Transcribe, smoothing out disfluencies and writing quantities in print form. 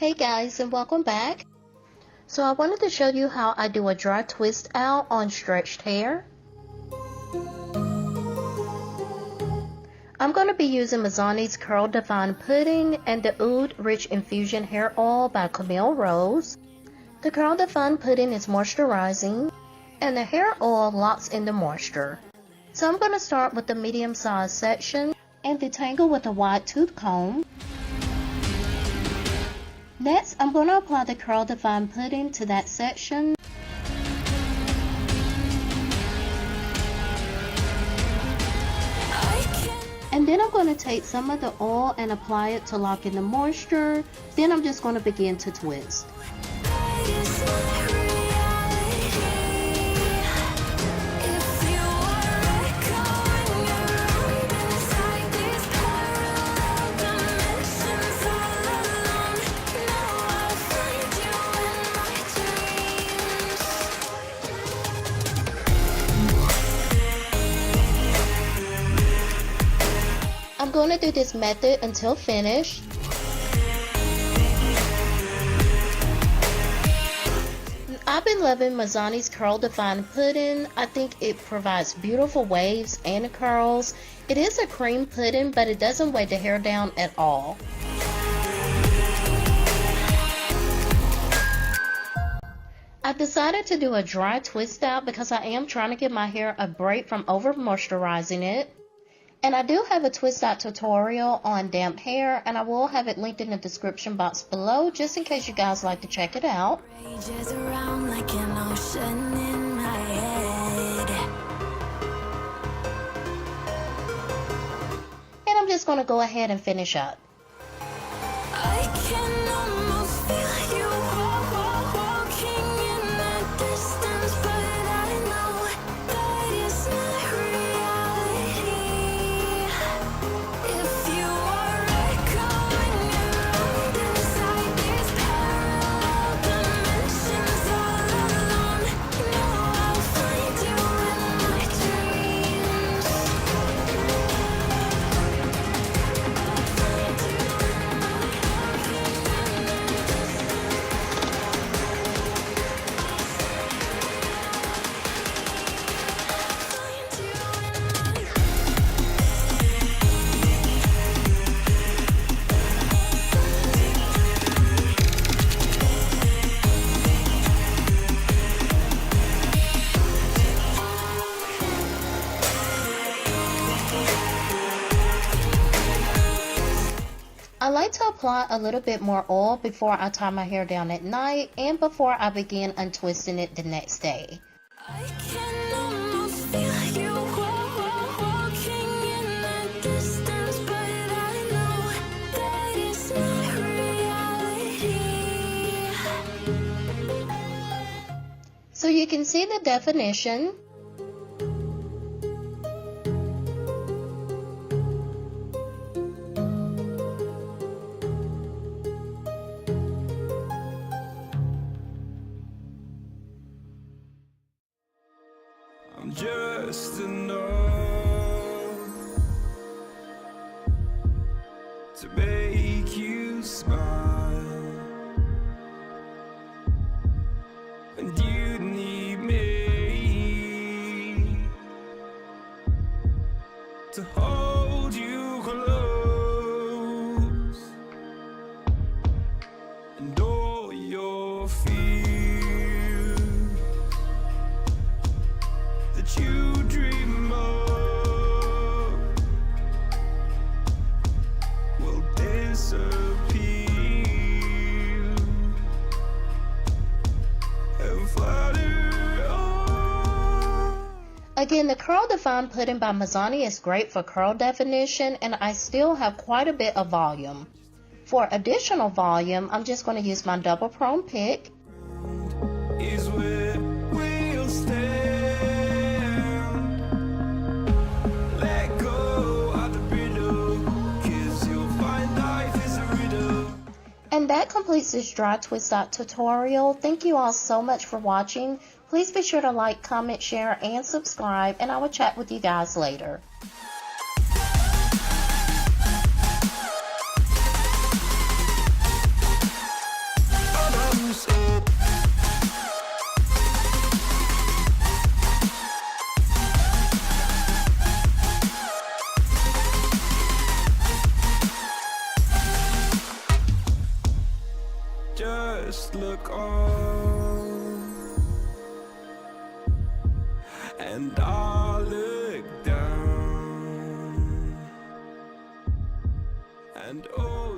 Hey guys, and welcome back. So I wanted to show you how I do a dry twist out on stretched hair. I'm going to be using Mizani's Curl Divine Pudding and the Oud Rich Infusion Hair Oil by Camille Rose. The Curl Divine Pudding is moisturizing and the hair oil locks in the moisture. So I'm going to start with the medium size section and detangle with a wide tooth comb. Next, I'm going to apply the Curl Divine Pudding to that section. And then I'm going to take some of the oil and apply it to lock in the moisture. Then I'm just going to begin to twist. I'm going to do this method until finished. I've been loving Mizani's Curl Divine Pudding. I think it provides beautiful waves and curls. It is a cream pudding, but it doesn't weigh the hair down at all. I've decided to do a dry twist out because I am trying to give my hair a break from over moisturizing it. And I do have a twist out tutorial on damp hair, and I will have it linked in the description box below just in case you guys like to check it out. And I'm just going to go ahead and finish up. I can almost feel you walking in the distance, but I know that it's not reality. If you are echoing around inside these parallel dimensions all alone, know I'll find you in my dreams. I like to apply a little bit more oil before I tie my hair down at night and before I begin untwisting it the next day. I can almost feel you walking in the distance, but I know that it's not reality. So you can see the definition. I'm just enough to make you smile, and you need me to hold you close, and all your fears that you dream of will disappear and flutter on. Again, the Curl Divine Pudding by Mizani is great for curl definition, and I still have quite a bit of volume. For additional volume, I'm just going to use my double prong pick. Is where we'll stand. Let go of the riddle, 'cause you'll find life is a riddle. And that completes this dry twist out tutorial. Thank you all so much for watching. Please be sure to like, comment, share, and subscribe, and I will chat with you guys later. just look on, and I look down, and oh